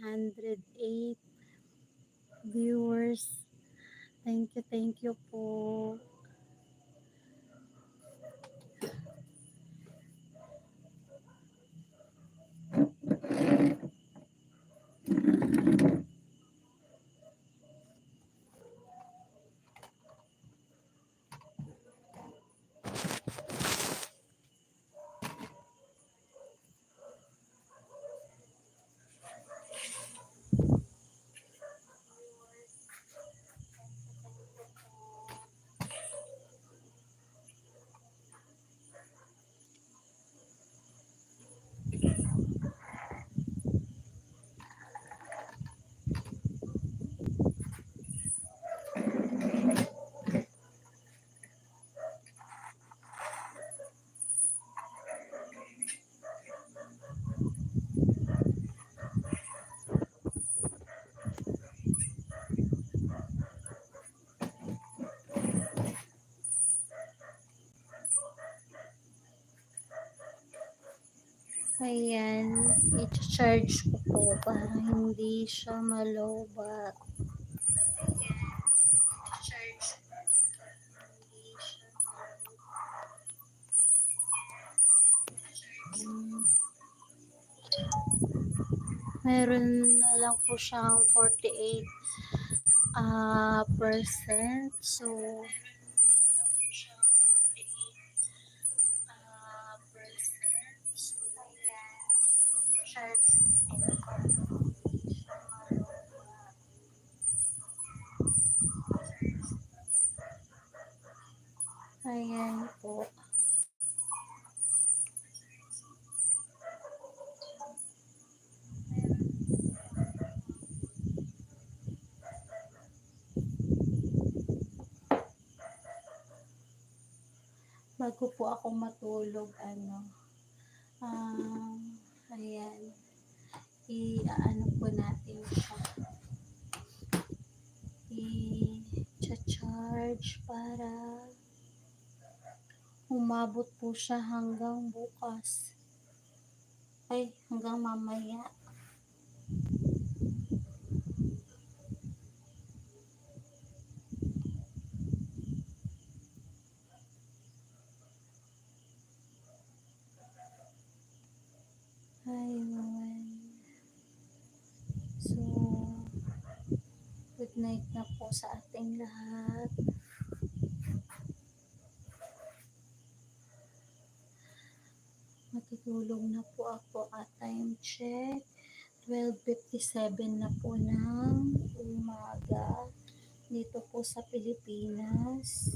108 viewers. Thank you po. Ayan, i-charge ko po para hindi siya malobat. Meron na lang po siyang 48 percent. So, ayan po. Bago po ako matulog, ayan, i-ano po natin siya. I-charge para umabot po siya hanggang bukas. Ay, hanggang mamaya. Ayun. So, good night na po sa ating lahat. Matutulog na po ako at time check. 12:57 na po ng umaga dito po sa Pilipinas.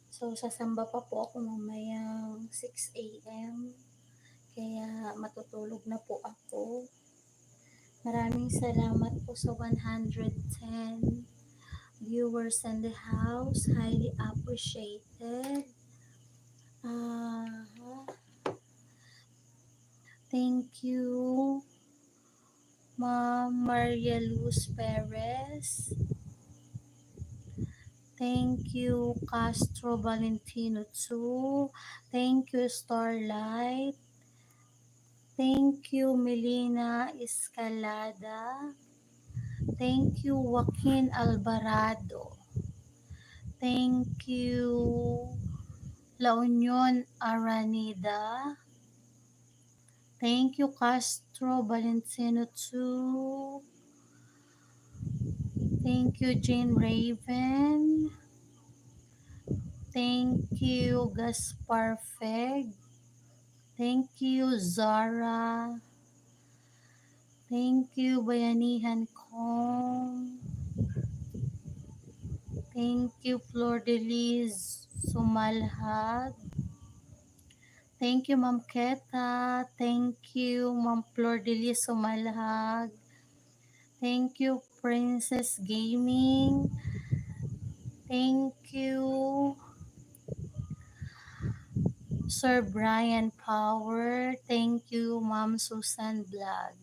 So, sasamba pa po ako mamayang 6 a.m. Kaya matutulog na po ako. Maraming salamat po sa 110 viewers in the house. Highly appreciated. Thank you, Ma'am Maria Luz Perez. Thank you, Castro Valentino 2. Thank you, Starlight. Thank you, Melina Escalada. Thank you, Joaquin Alvarado. Thank you, La Union Aranida. Thank you, Castro Valentino 2. Thank you, Jane Raven. Thank you, Gaspar Feg. Thank you, Zara. Thank you, Bayanihan Kong. Thank you, Flor de Liz Sumalhag. Thank you, Ma'am Keta. Thank you, Ma'am Flor de Liz Sumalhag. Thank you, Princess Gaming. Thank you, Sir Brian Power. Thank you, Ma'am Susan Vlog.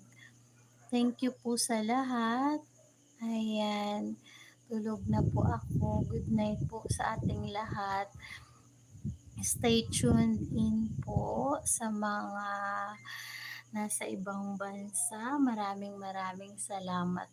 Thank you po sa lahat. Ayan, tulog na po ako. Good night po sa ating lahat. Stay tuned in po sa mga nasa ibang bansa. Maraming maraming salamat